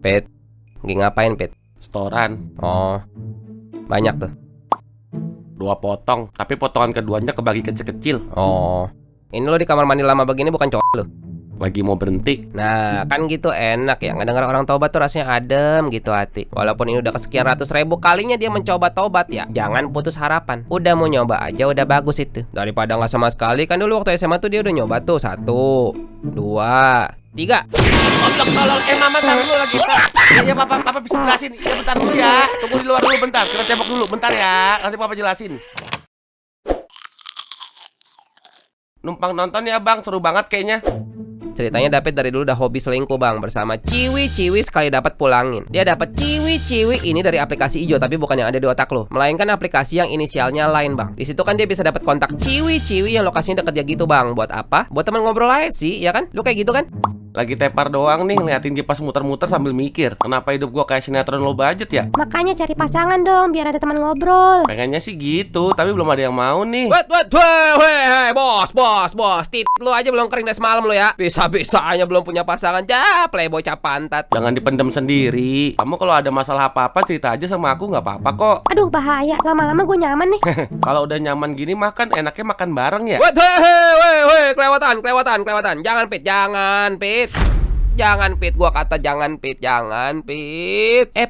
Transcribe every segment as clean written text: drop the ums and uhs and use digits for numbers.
Pit, lagi ngapain, Pit? Setoran Oh, banyak tuh. 2 potong, tapi potongan keduanya kebagi kecil-kecil. Oh, ini lo di kamar mandi lama begini bukan cowok lo? Lagi mau berhenti. Nah, kan gitu enak ya. Ngedengar orang tobat tuh rasanya adem gitu hati. Walaupun ini udah kesekian ratus ribu kalinya dia mencoba tobat ya. Jangan putus harapan. Udah mau nyoba aja udah bagus itu. Daripada nggak sama sekali. Kan dulu waktu SMA tuh dia udah nyoba tuh. 1, 2, 3. Untuk tolong, mama tar dulu lagi, Pak. Ya, papa bisa jelasin. Ya, bentar dulu ya. Tunggu di luar dulu bentar. Kita cebok dulu, bentar ya. Nanti papa jelasin. Numpang nonton ya, Bang. Seru banget kayaknya. Ceritanya David dari dulu udah hobi selingkuh bang. Bersama ciwi-ciwi sekali dapat pulangin. Dia dapat ciwi-ciwi ini dari aplikasi ijo. Tapi bukan yang ada di otak lo, melainkan aplikasi yang inisialnya lain bang. Di situ kan dia bisa dapat kontak ciwi-ciwi yang lokasinya deket dia gitu bang. Buat apa? Buat teman ngobrol aja sih, ya kan? Lu kayak gitu kan? Lagi tepar doang nih, ngeliatin kipas muter-muter sambil mikir, kenapa hidup gua kayak sinetron low budget ya? Makanya cari pasangan dong, biar ada teman ngobrol. Pengennya sih gitu, tapi belum ada yang mau nih. Bos, tit lu aja belum kering dari semalam lu ya. Bisa-bisanya belum punya pasangan, playboy cap pantat. Jangan dipendam sendiri. Kamu kalau ada masalah apa-apa cerita aja sama aku, nggak apa-apa kok. Aduh bahaya, lama-lama gue nyaman nih. Kalau udah nyaman gini makan, enaknya makan bareng ya. Kelewatan. Jangan Pit. Jangan Pit, gua kata jangan Pit.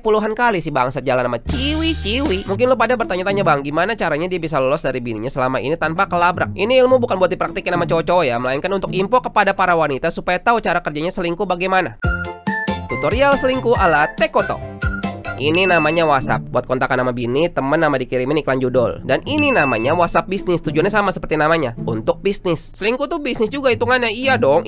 Puluhan kali sih bangsat jalan sama ciwi-ciwi. Mungkin lo pada bertanya-tanya bang, gimana caranya dia bisa lolos dari bininya selama ini tanpa kelabrak. Ini ilmu bukan buat dipraktikin sama cowok-cowok ya, melainkan untuk info kepada para wanita supaya tahu cara kerjanya selingkuh bagaimana. Tutorial selingkuh ala Tekoto. Ini namanya WhatsApp, buat kontakan sama bini, temen sama dikirimin iklan judul. Dan ini namanya WhatsApp bisnis, tujuannya sama seperti namanya, untuk bisnis. Selingkuh tuh bisnis juga hitungannya, iya dong.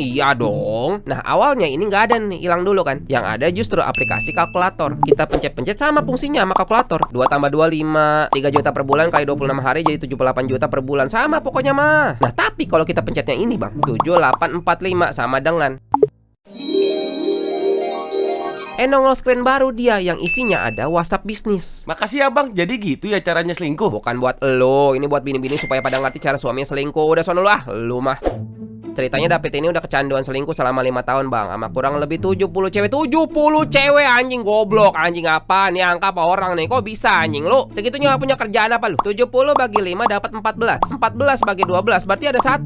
Nah awalnya ini nggak ada nih, hilang dulu kan. Yang ada justru aplikasi kalkulator. Kita pencet-pencet sama fungsinya sama kalkulator. 2 tambah 2, 5, 3 juta per bulan kali 26 hari jadi 78 juta per bulan. Sama pokoknya mah. Nah tapi kalau kita pencetnya ini bang, 7845 sama dengan nongol screen baru dia yang isinya ada WhatsApp bisnis. Makasih ya bang, jadi gitu ya caranya selingkuh? Bukan buat lo, ini buat bini-bini supaya pada ngerti cara suaminya selingkuh. Udah sono lah, lu mah. Ceritanya David ini udah kecanduan selingkuh selama 5 tahun bang, sama kurang lebih 70 cewek. 70 cewek anjing, goblok. Anjing apa nih, angka apa orang nih? Kok bisa anjing lu? Segitunya gak punya kerjaan apa lu? 70 bagi 5 dapat 14 bagi 12 berarti ada 1,16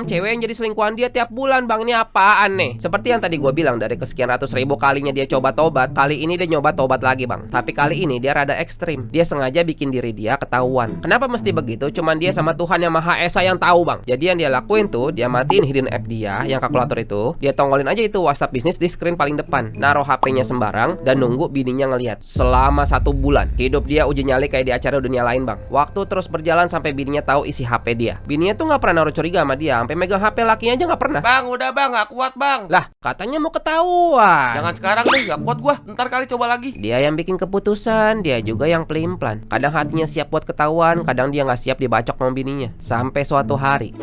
cewek yang jadi selingkuhan dia tiap bulan bang. Ini apaan nih? Seperti yang tadi gue bilang, dari kesekian ratus ribu kalinya dia coba tobat, kali ini dia nyoba tobat lagi bang. Tapi kali ini dia rada ekstrim. Dia sengaja bikin diri dia ketahuan. Kenapa mesti begitu? Cuman dia sama Tuhan yang Maha Esa yang tahu bang. Jadi yang dia lakuin tuh, dia matiin hidden app dia yang kalkulator itu. Dia tongolin aja itu WhatsApp bisnis di screen paling depan, naruh HP-nya sembarang dan nunggu bininya ngelihat. Selama 1 bulan hidup dia uji nyali kayak di acara dunia lain bang. Waktu terus berjalan sampai bininya tahu isi HP dia. Bininya tuh nggak pernah naruh curiga sama dia, sampai megang HP lakinya aja nggak pernah. Bang, udah bang, nggak kuat bang. Lah katanya mau ketahuan. Jangan sekarang deh, nggak kuat gua. Ntar kali coba lagi. Dia yang bikin keputusan, dia juga yang pelin-pelan. Kadang hatinya siap buat ketahuan, kadang dia nggak siap dibacok sama bininya. Sampai suatu hari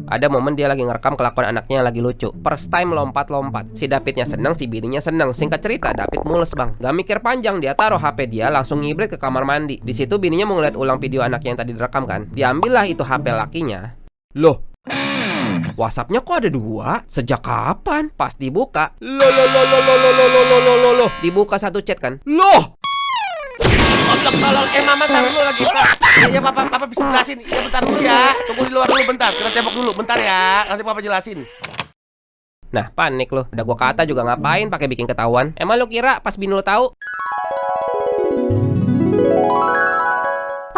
ada momen dia lagi ngerekam kelakuan anaknya yang lagi lucu. First time lompat-lompat. Si Davidnya seneng, si bininya seneng. Singkat cerita, David mules bang. Gak mikir panjang, dia taruh HP dia langsung ngibrit ke kamar mandi. Di situ bininya mau ngeliat ulang video anaknya yang tadi direkam kan. Diambillah itu HP lakinya. Loh, WhatsAppnya kok ada 2? Sejak kapan? Pas dibuka, loh. Dibuka satu chat kan. Loh. Untuk tolong, mama tar dulu lagi, Pak. Ya, papa bisa jelasin. Ya, bentar dulu ya. Tunggu di luar dulu bentar. Kita cebok dulu, bentar ya. Nanti papa jelasin. Nah, panik loh. Udah gua kata juga ngapain pakai bikin ketahuan. Emang lu kira pas bini lu tahu?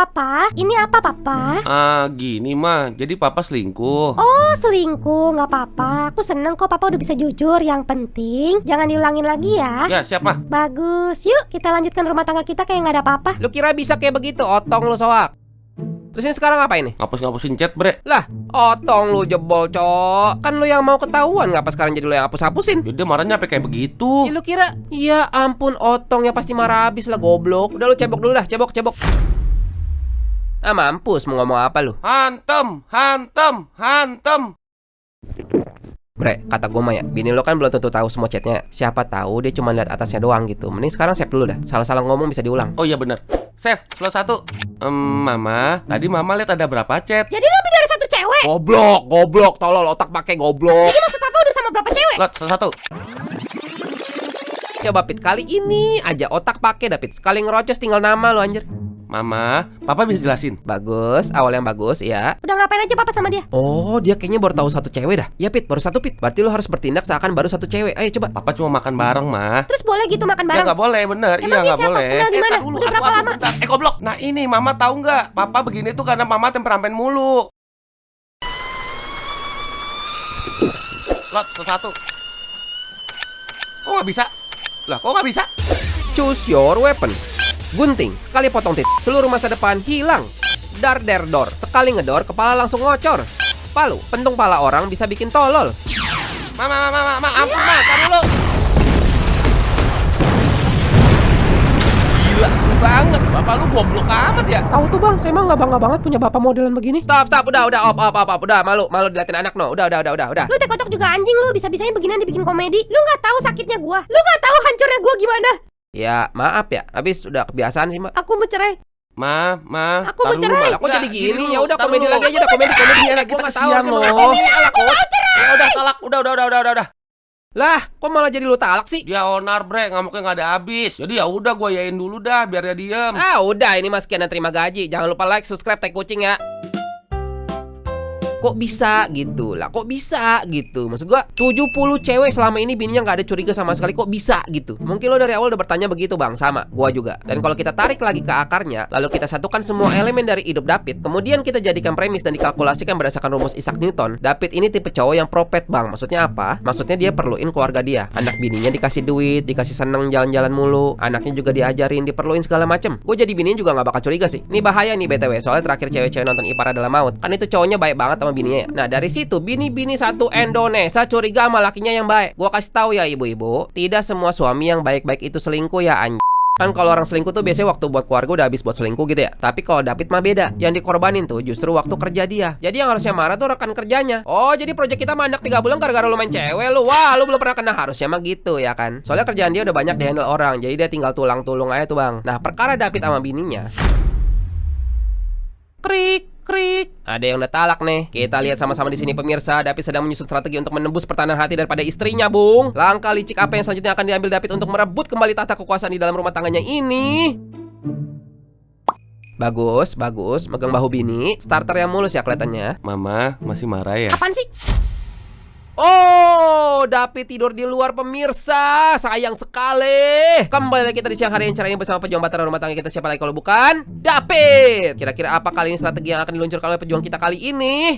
Papa, ini apa papa? Gini mah. Jadi papa selingkuh. Oh selingkuh, nggak apa-apa. Aku seneng kok papa udah bisa jujur. Yang penting jangan diulangin lagi ya. Ya, siapa? Bagus, yuk kita lanjutkan rumah tangga kita kayak nggak ada apa-apa. Lu kira bisa kayak begitu? Otong lu soak. Terus ini sekarang ngapain nih? Ngapus-ngapusin chat, bre. Lah, otong lu jebol, cok. Kan lu yang mau ketahuan, ngapa sekarang jadi lu yang hapus-hapusin? Jadi marahnya apa kayak begitu? Ya, lu kira? Ya ampun, otong ya pasti marah habis lah, goblok. Udah lu cebok dulu dah, cebok. Mampus mau ngomong apa lu? Hantem. Bre, kata gue mah ya, bini lo kan belum tentu tahu semua chatnya. Siapa tahu dia cuma lihat atasnya doang gitu. Mending sekarang save dulu dah. Salah-salah ngomong bisa diulang. Oh iya bener. Save, slot 1. Mama, tadi mama lihat ada berapa chat? Jadi lebih dari 1 chat? cewek? Goblok, tolol, otak pakai goblok. Jadi maksud papa udah sama berapa cewek? Lot, satu. Coba Pit, kali ini aja otak pakai dah Pit. Sekali ngerocos tinggal nama lo anjir. Mama, papa bisa jelasin. Bagus, awal yang bagus ya. Udah ngapain aja papa sama dia? Oh, dia kayaknya baru tahu satu cewek dah. Ya Pit, baru satu Pit. Berarti lo harus bertindak seakan baru satu cewek. Ayo coba. Papa cuma makan bareng, Ma. Terus boleh gitu makan Ya bareng? nggak boleh, bener. Emang Iya dia nggak siapa? boleh. Tinggal di mana? tar dulu, Udah berapa lama? bentar. Goblok. Nah ini, Mama tahu nggak? Papa begini tuh karena Mama temperamen mulu. Lot, satu. Kok nggak bisa? Lah, kok nggak bisa? Choose your weapon. Gunting, sekali potong tit, seluruh masa depan hilang. Dar der dor, sekali ngedor, kepala langsung ngocor. Palu, pentung pala orang bisa bikin tolol. Mama, ampun, Ma. Tar dulu. Gila, seru banget. Bapak lu goblok amat ya. Tahu tuh bang, saya emang nggak bangga banget punya bapak modelan begini. Stop, udah, op, udah, malu diliatin anak no, udah. Lu tekotok juga anjing lu, bisa-bisanya beginian dibikin komedi. Lu nggak tahu sakitnya gua. Lu nggak tahu hancurnya gua gimana. Ya, maaf ya, habis udah kebiasaan sih mbak. Aku mau cerai. Ma, Aku tar mau dulu, cerai. Ma. Aku jadi Nggak, gini, dulu, ya udah tar komedi dulu. lagi aja, dah komedi Iya, gua kita nggak tahu kesian sih loh. Ya udah, talak, udah. Lah, kok malah jadi lu talak sih? Dia onar, bre, ngamuknya nggak ada habis. Jadi ya udah, gue yain dulu dah, biar dia diem. Ah udah, ini mas sekian dan terima gaji. Jangan lupa like, subscribe, tag kucing ya. Kok bisa gitu lah, kok bisa gitu. Maksud gua 70 cewek selama ini bininya nggak ada curiga sama sekali, kok bisa gitu. Mungkin lo dari awal udah bertanya begitu bang, sama gua juga. Dan kalau kita tarik lagi ke akarnya, lalu kita satukan semua elemen dari hidup David, kemudian kita jadikan premis dan dikalkulasikan berdasarkan rumus Isaac Newton. David ini tipe cowok yang propet bang. Maksudnya apa? Maksudnya dia perluin keluarga dia. Anak bininya dikasih duit, dikasih seneng jalan-jalan mulu, anaknya juga diajarin, diperluin segala macem. Gue jadi bininya juga nggak bakal curiga sih. Ini bahaya nih BTW, soalnya terakhir cewek-cewek nonton Ipar Adalah Maut, kan itu cowoknya baik banget sama bininya ya. Nah dari situ bini-bini satu Indonesia curiga sama lakinya yang baik. Gua kasih tahu ya ibu-ibu, tidak semua suami yang baik-baik itu selingkuh ya anj. Kan kalau orang selingkuh tuh biasanya waktu buat keluarga udah habis buat selingkuh gitu ya. Tapi kalau David mah beda. Yang dikorbanin tuh justru waktu kerja dia. Jadi yang harusnya marah tuh rekan kerjanya. Oh jadi proyek kita mandek 3 bulan gara-gara lu main cewek lu. Wah lu belum pernah kena, harusnya mah gitu ya kan. Soalnya kerjaan dia udah banyak di handle orang. Jadi dia tinggal tulang-tulung aja tuh bang. Nah perkara David sama bininya, krik. Ada yang udah talak nih. Kita lihat sama-sama di sini pemirsa. David sedang menyusun strategi untuk menembus pertahanan hati daripada istrinya, Bung. Langkah licik apa yang selanjutnya akan diambil David untuk merebut kembali tahta kekuasaan di dalam rumah tangganya ini? Bagus. Megang bahu bini. Starter yang mulus ya kelihatannya. Mama masih marah ya? Apaan sih? Oh, David tidur di luar pemirsa. Sayang sekali. Kembali lagi kita di siang hari yang cerah ini bersama pejuang batara rumah tangga kita. Siapa lagi kalau bukan David. Kira-kira apa kali ini strategi yang akan diluncurkan oleh pejuang kita kali ini?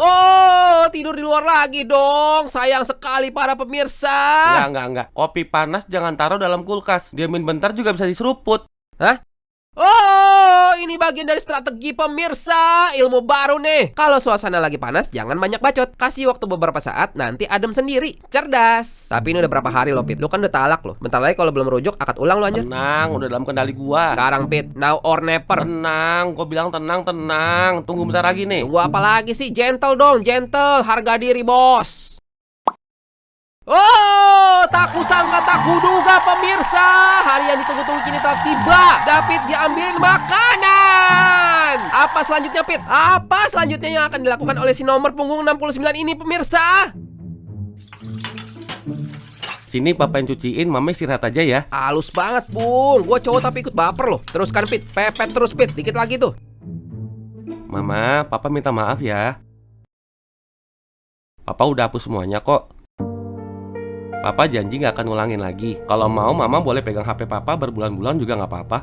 Oh, tidur di luar lagi dong. Sayang sekali para pemirsa. Enggak. Kopi panas jangan taruh dalam kulkas. Diamin bentar juga bisa diseruput. Hah? Oh, ini bagian dari strategi pemirsa. Ilmu baru nih. Kalau suasana lagi panas, jangan banyak bacot. Kasih waktu beberapa saat, nanti adem sendiri. Cerdas. Tapi ini udah berapa hari loh, Pit. Lu kan udah talak loh. Bentar lagi kalau belum rujuk, akad ulang lo anjir. Tenang, udah dalam kendali gua. Sekarang, Pit. Now or never. Tenang, gua bilang tenang. Tunggu bentar lagi nih. Tunggu apa lagi sih? Gentle dong, gentle. Harga diri, bos. Oh, tak kusangka tak kuduga pemirsa. Hari yang ditunggu-tunggu kini telah tiba. David diambilin makanan. Apa selanjutnya, Pit? Apa selanjutnya yang akan dilakukan oleh si nomor punggung 69 ini pemirsa? Sini papa yang cuciin, mama istirahat aja ya. Halus banget, Bung. Gua cowok tapi ikut baper loh. Teruskan, Pit. Pepet terus, Pit. Dikit lagi tuh. Mama, papa minta maaf ya. Papa udah hapus semuanya kok. Papa janji gak akan ngulangin lagi. Kalau mau, mama boleh pegang HP papa berbulan-bulan juga gak apa-apa.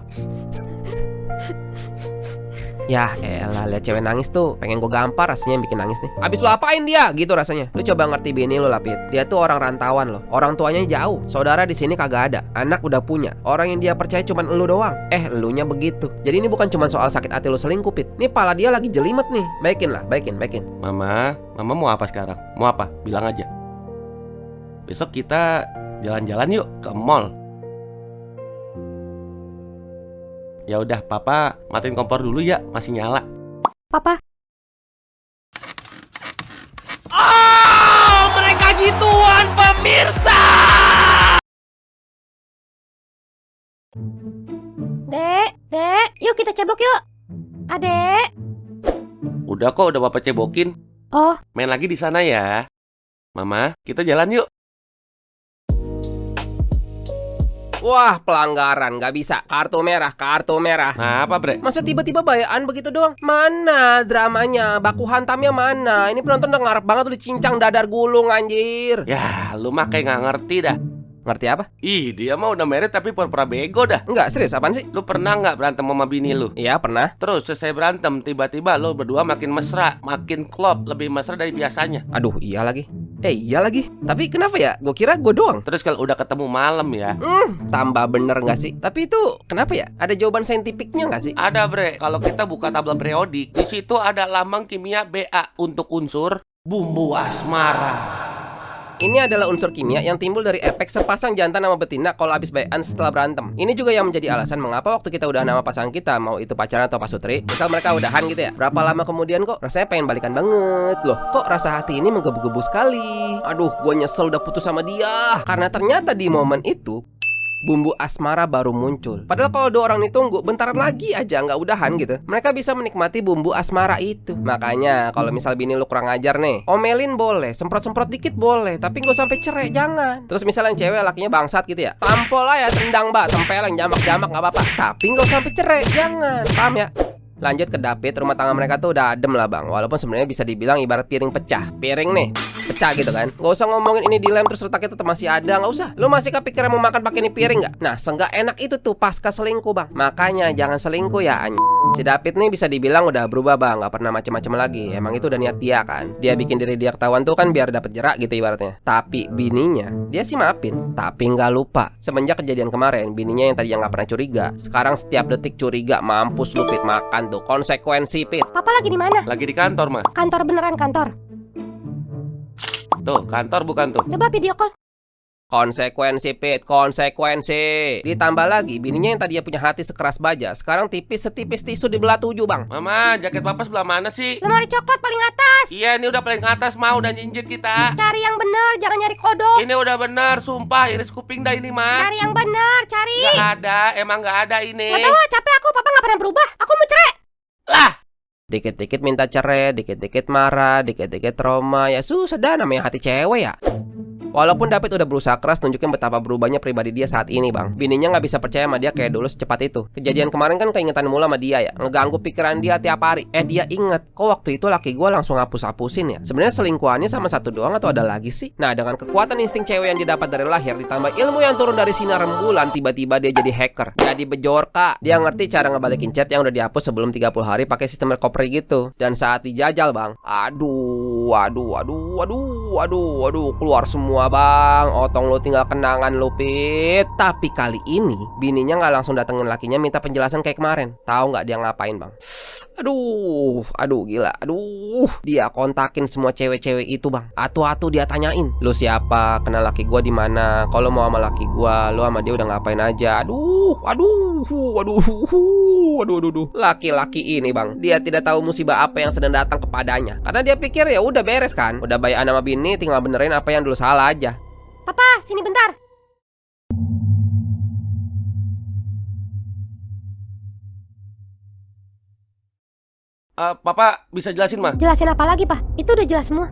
Ya elah, lihat cewek nangis tuh pengen gue gampar rasanya yang bikin nangis nih. Abis lu apain dia? Gitu rasanya. Lu coba ngerti bini lu lah, Pit. Dia tuh orang rantauan loh. Orang tuanya jauh. Saudara di sini kagak ada. Anak udah punya. Orang yang dia percaya cuman elu doang. Elunya begitu. Jadi ini bukan cuma soal sakit hati lu selingkuh, Pit. Ini pala dia lagi jelimet nih. Baikin. Mama mau apa sekarang? Mau apa? Bilang aja. Besok kita jalan-jalan yuk ke mall. Ya udah, papa matiin kompor dulu ya, masih nyala. Papa. Oh, mereka gituan pemirsa. Dek. Dek, yuk kita cebok yuk. Adek. Udah kok, udah Papa cebokin. Oh, Main lagi di sana ya. Mama, kita jalan yuk. Wah, pelanggaran, nggak bisa. Kartu merah, kartu merah. Nah, apa bre? Masa tiba-tiba bayaan begitu doang? Mana dramanya? Baku hantamnya mana? Ini penonton udah ngarep banget udah cincang dadar gulung anjir. Ya, lu mah kayak nggak ngerti dah. Ngerti apa? Ih, dia mah udah married tapi pura-pura bego dah. Enggak, serius apaan sih? Lu pernah nggak berantem sama bini lu? Iya, pernah. Terus selesai berantem, tiba-tiba lu berdua makin mesra, makin klop, lebih mesra dari biasanya. Aduh, iya lagi. Iya lagi. Tapi kenapa ya? Gue kira gue doang. Terus kalau udah ketemu malam ya, Tambah bener nggak sih? Tapi itu kenapa ya? Ada jawaban saintifiknya nggak sih? ada bre. Kalau kita buka tabel periodik, di situ ada lambang kimia Ba untuk unsur bumbu asmara. Ini adalah unsur kimia yang timbul dari efek sepasang jantan sama betina kalau habis bayan setelah berantem. Ini juga yang menjadi alasan mengapa waktu kita udah nama pasangan kita, mau itu pacaran atau pasutri, misal mereka udahan gitu ya, berapa lama kemudian kok rasanya pengen balikan banget loh. Kok rasa hati ini menggebu-gebu sekali. Aduh, gue nyesel udah putus sama dia. Karena ternyata di momen itu bumbu asmara baru muncul. Padahal kalau dua orang ditunggu, bentar lagi aja nggak udahan gitu, mereka bisa menikmati bumbu asmara itu. Makanya kalau misal bini lu kurang ajar nih, omelin boleh, semprot-semprot dikit boleh, tapi nggak sampai cerai, jangan. Terus misalnya cewek lakinya bangsat gitu ya, tampol aja, tendang tempeleng, jamak-jamak nggak apa-apa, tapi nggak sampai cerai, jangan. Paham ya? Lanjut ke David, rumah tangga mereka tuh udah adem lah bang. Walaupun sebenarnya bisa dibilang ibarat piring pecah. Piring nih, pecah gitu kan. Gak usah ngomongin ini dilem terus retaknya tetap masih ada, gak usah. Lu masih kepikiran mau makan pakai ini piring gak? Nah, seenggak enak itu tuh pasca selingkuh bang. Makanya jangan selingkuh ya Si David nih bisa dibilang udah berubah bang, gak pernah macem-macem lagi. Emang itu udah niat dia kan. Dia bikin diri dia ketahuan tuh kan biar dapet jerak gitu ibaratnya. Tapi bininya, dia sih maafin, tapi gak lupa. Semenjak kejadian kemarin, bininya yang tadinya gak pernah curiga, sekarang setiap detik curiga. Mampus lu Pit, makan tuh konsekuensi Pit. Papa lagi di mana? Lagi di kantor mah. Kantor beneran kantor. Tuh, kantor bukan tuh. Coba video call. Konsekuensi Pit, konsekuensi. Ditambah lagi, bininya yang tadinya punya hati sekeras baja, sekarang tipis setipis tisu dibelah 7 bang. Mama, jaket papa sebelah mana sih? Lemari coklat paling atas. Iya, ini udah paling atas mau udah nyinjit kita. Cari yang bener, jangan nyari kodok. Ini udah bener, sumpah iris kuping dah ini mah. Cari yang bener, cari. Gak ada, emang gak ada ini. Gak tau, capek aku, papa gak pernah berubah. Aku mau cerai. Lah, Dikit-dikit minta cerai, dikit-dikit marah, dikit-dikit trauma. Ya susah dah namanya hati cewek ya. Walaupun David udah berusaha keras nunjukin betapa berubahnya pribadi dia saat ini bang, bininya nggak bisa percaya sama dia kayak dulu secepat itu. Kejadian kemarin kan keingetan mula sama dia ya, ngeganggu pikiran dia tiap hari. Dia inget, kok waktu itu laki gue langsung hapus-hapusin ya. Sebenarnya selingkuhannya sama satu doang atau ada lagi sih? Nah, dengan kekuatan insting cewek yang didapat dari lahir ditambah ilmu yang turun dari sinar rembulan, tiba-tiba dia jadi hacker, jadi bejorka. Dia ngerti cara ngebalikin chat yang udah dihapus sebelum 30 hari pakai sistem recovery gitu. Dan saat dijajal bang, aduh, keluar semua bang, otong lu tinggal kenangan lu Pit. Tapi kali ini bininya nggak langsung datengin lakinya minta penjelasan kayak kemarin. Tahu nggak dia ngapain bang? Aduh gila, dia kontakin semua cewek-cewek itu bang. Atu-atu dia tanyain, lu siapa, kenal laki gua di mana, kalau mau sama laki gua, lu sama dia udah ngapain aja. Laki-laki ini bang, dia tidak tahu musibah apa yang sedang datang kepadanya. Karena dia pikir ya udah beres kan, udah bayan sama bini, tinggal benerin apa yang dulu salah aja. Papa, sini bentar. Papa bisa jelasin mah? Jelasin apa lagi, Pak? Itu udah jelas semua.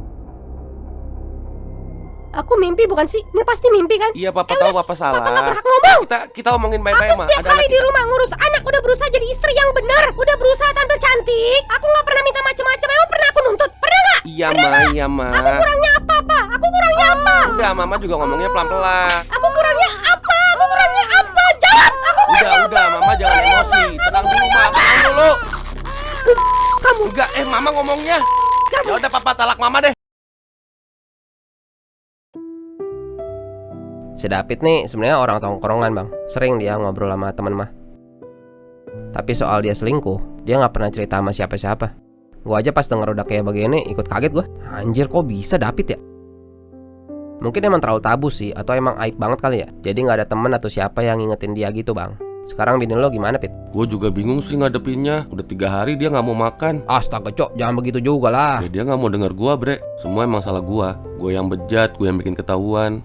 Aku mimpi bukan sih? Ini pasti mimpi kan? Iya, papa tahu papa salah. Papa gak berhak ngomong. Kita omongin baik-baik Aku mah. setiap hari di rumah ngurus anak, udah berusaha jadi istri yang benar, udah berusaha tampil cantik. Aku gak pernah minta macam-macam. Emang pernah aku nuntut? Pernah gak? Iya ma. Aku kurangnya apa, Pak? Aku kurangnya apa? Udah, mama juga ngomongnya pelan-pelan. Aku kurangnya apa? Aku kurangnya apa? Jawab! Aku kurangnya Udah, mama jangan emosi. Tenang dulu, ma. Tenang dulu. Kamu. Enggak, mama ngomongnya. Ya udah, papa talak mama deh. Si David nih sebenarnya orang tongkrongan bang, sering dia ngobrol sama temen mah. Tapi soal dia selingkuh, dia nggak pernah cerita sama siapa-siapa. Gua aja pas denger udah kayak begini ikut kaget gua. Anjir, kok bisa David ya? Mungkin emang terlalu tabu sih, atau emang aib banget kali ya. Jadi nggak ada temen atau siapa yang ngingetin dia gitu bang. Sekarang bini lo gimana Pit? Gue juga bingung sih ngadepinnya. Udah 3 hari dia nggak mau makan. Astaga cok, jangan begitu juga lah. Ya dia nggak mau denger gue bre. Semua emang salah gue. Gue yang bejat, gue yang bikin ketahuan.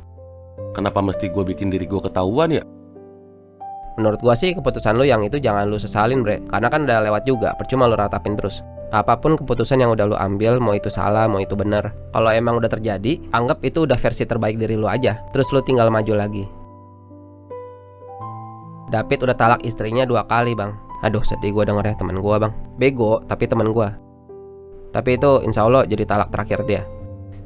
Kenapa mesti gue bikin diri gue ketahuan ya? Menurut gua sih keputusan lu yang itu jangan lu sesalin bre, karena kan udah lewat juga, percuma lu ratapin terus. Apapun keputusan yang udah lu ambil, mau itu salah, mau itu bener, kalau emang udah terjadi, anggap itu udah versi terbaik diri lu aja. Terus lu tinggal maju lagi. David udah talak istrinya 2 kali bang. Aduh sedih gua denger ya, temen gua bang. Bego, tapi temen gua. Tapi itu insya Allah jadi talak terakhir dia.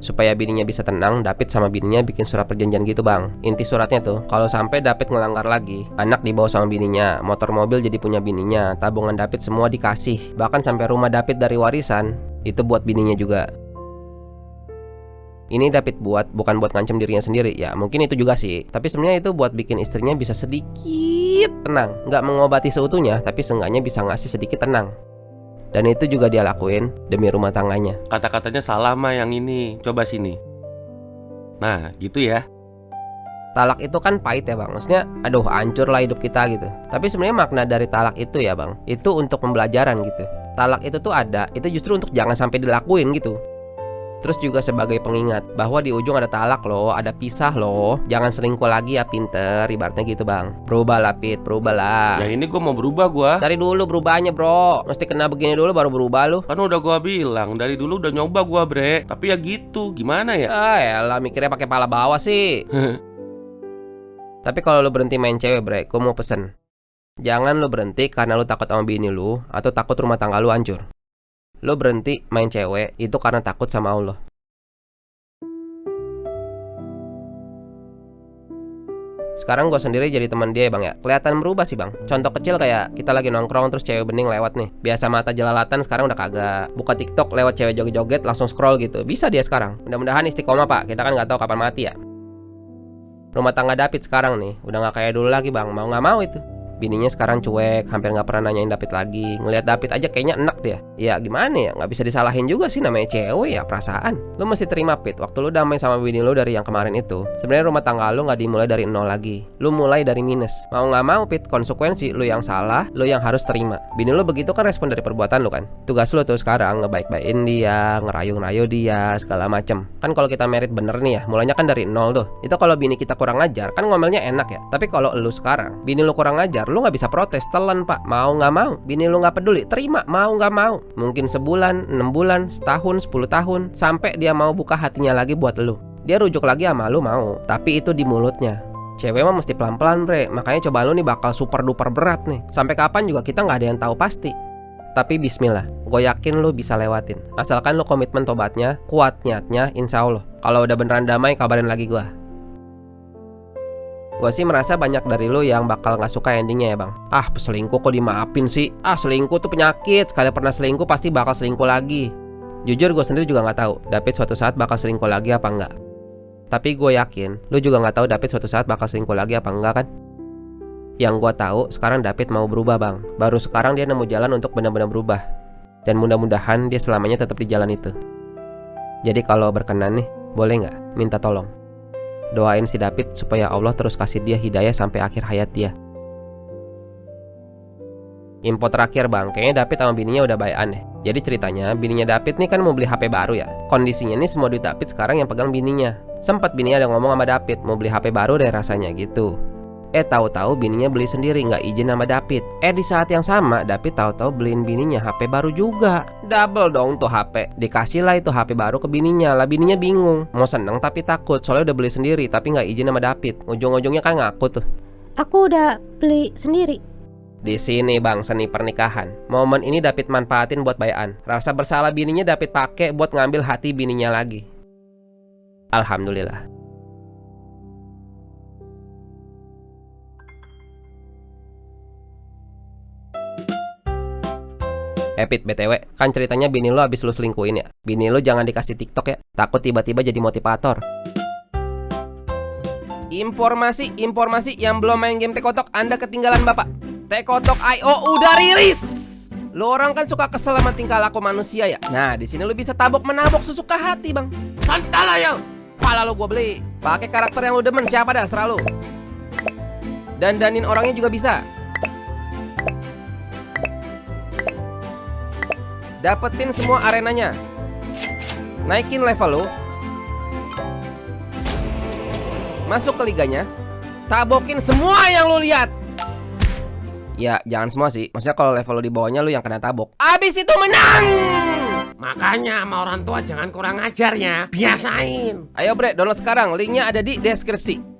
Supaya bininya bisa tenang, David sama bininya bikin surat perjanjian gitu bang. Inti suratnya tuh, kalau sampai David ngelanggar lagi, anak dibawa sama bininya, motor mobil jadi punya bininya, tabungan David semua dikasih, bahkan sampai rumah David dari warisan, itu buat bininya juga. Ini David buat bukan buat ngancem dirinya sendiri, ya mungkin itu juga sih. Tapi sebenarnya itu buat bikin istrinya bisa sedikit tenang. Nggak mengobati seutuhnya, tapi seenggaknya bisa ngasih sedikit tenang. Dan itu juga dia lakuin demi rumah tangganya. Kata-katanya salah mah yang ini. Coba sini. Nah, gitu ya. Talak itu kan pahit ya bang. Maksudnya, aduh hancur lah hidup kita gitu. Tapi sebenarnya makna dari talak itu ya bang, itu untuk pembelajaran gitu. Talak itu tuh ada, itu justru untuk jangan sampai dilakuin gitu. Terus juga sebagai pengingat bahwa di ujung ada talak loh, ada pisah loh. Jangan selingkuh lagi ya pinter, ibaratnya gitu bang. Berubah lah Pit, berubah lah. Ya ini gue mau berubah gue. Dari dulu berubahnya bro. Mesti kena begini dulu baru berubah lu. Kan udah gue bilang, dari dulu udah nyoba gue bre. Tapi ya gitu, gimana ya? Elah mikirnya pakai pala bawah sih. Tapi kalau lu berhenti main cewek bre, gue mau pesen. Jangan lu berhenti karena lu takut sama bini lu atau takut rumah tangga lu hancur. Lo berhenti main cewek itu karena takut sama Allah. Sekarang gue sendiri jadi teman dia bang ya. Kelihatan berubah sih bang. Contoh kecil kayak kita lagi nongkrong terus cewek bening lewat nih. Biasa mata jelalatan sekarang udah kagak. Buka TikTok lewat cewek joget-joget langsung scroll gitu. Bisa dia sekarang. Mudah-mudahan istiqomah pak. Kita kan nggak tahu kapan mati ya. Rumah tangga David sekarang nih udah nggak kayak dulu lagi bang. Mau nggak mau itu. Bininya sekarang cuek, hampir nggak pernah nanyain David lagi. Ngelihat David aja kayaknya enak dia. Ya gimana ya, nggak bisa disalahin juga sih, namanya cewek ya, perasaan. Lu mesti terima Pit, waktu lu damai sama bini lu dari yang kemarin itu, sebenarnya rumah tangga lu nggak dimulai dari nol lagi. Lu mulai dari minus. Mau nggak mau Pit, konsekuensi lu yang salah, lu yang harus terima. Bini lu begitu kan respon dari perbuatan lu kan. Tugas lu tuh sekarang ngebaik-baikin dia, ngerayu-ngerayu dia, segala macem. Kan kalau kita merit bener nih ya, mulainya kan dari nol tuh. Itu kalau bini kita kurang ajar, kan ngomelnya enak ya. Tapi kalau lu sekarang, bini lu kurang ajar, lu nggak bisa protes, telan pak, mau nggak mau. Bini lu nggak peduli, terima, mau nggak mau. Mungkin sebulan, 6 bulan, setahun, 10 tahun, sampai dia mau buka hatinya lagi buat lu. Dia rujuk lagi sama lu mau, tapi itu di mulutnya. Cewek mah mesti pelan-pelan bre, makanya coba lu nih bakal super duper berat nih. Sampai kapan juga kita nggak ada yang tahu pasti. Tapi bismillah, gue yakin lu bisa lewatin. Asalkan lu komitmen tobatnya, kuat niatnya, insya Allah. Kalau udah beneran damai, kabarin lagi gue. Gue sih merasa banyak dari lo yang bakal gak suka endingnya ya bang. Ah selingkuh kok dimaafin sih. Ah selingkuh tuh penyakit. Sekali pernah selingkuh pasti bakal selingkuh lagi. Jujur gue sendiri juga gak tahu David suatu saat bakal selingkuh lagi apa enggak. Tapi gue yakin lo juga gak tahu David suatu saat bakal selingkuh lagi apa enggak kan. Yang gue tahu sekarang David mau berubah bang. Baru sekarang dia nemu jalan untuk benar-benar berubah. Dan mudah-mudahan dia selamanya tetap di jalan itu. Jadi kalau berkenan nih, boleh gak minta tolong doain si David supaya Allah terus kasih dia hidayah sampai akhir hayat dia. Info terakhir bang, kayaknya David sama bininya udah baik aneh. Jadi ceritanya bininya David nih kan mau beli HP baru ya. Kondisinya nih semua duit David sekarang yang pegang bininya. Sempat bininya ada ngomong sama David mau beli HP baru deh rasanya gitu. Tahu-tahu bininya beli sendiri, nggak izin sama David. Di saat yang sama David tahu-tahu beliin bininya HP baru juga. Double dong tuh HP. Dikasih lah itu HP baru ke bininya. Lah bininya bingung, mau seneng tapi takut soalnya udah beli sendiri tapi nggak izin sama David. Ujung-ujungnya kan ngaku tuh. Aku udah beli sendiri. Di sini bang, seni pernikahan. Momen ini David manfaatin buat bayan. Rasa bersalah bininya David pakai buat ngambil hati bininya lagi. Alhamdulillah. Pit, BTW, kan ceritanya bini lo abis lo selingkuhin ya. Bini lo jangan dikasih TikTok ya, takut tiba-tiba jadi motivator. Informasi yang belum main game Tekotok, Anda ketinggalan bapak. Tekotok IO udah rilis. Lo orang kan suka kesel sama tingkah laku manusia ya. Nah, di sini lo bisa tabok menabok sesuka hati bang. Santai ya. Pala lo gue beli. Pakai karakter yang lo demen, siapa dah serah lo. Dandanin orangnya juga bisa. Dapetin semua arenanya. Naikin level lo. Masuk ke liganya. Tabokin semua yang lo lihat. Ya jangan semua sih. Maksudnya kalau level lo di bawahnya lu yang kena tabok. Abis itu menang. Makanya sama orang tua jangan kurang ajar ya. Biasain. Ayo bre, download sekarang. Linknya ada di deskripsi.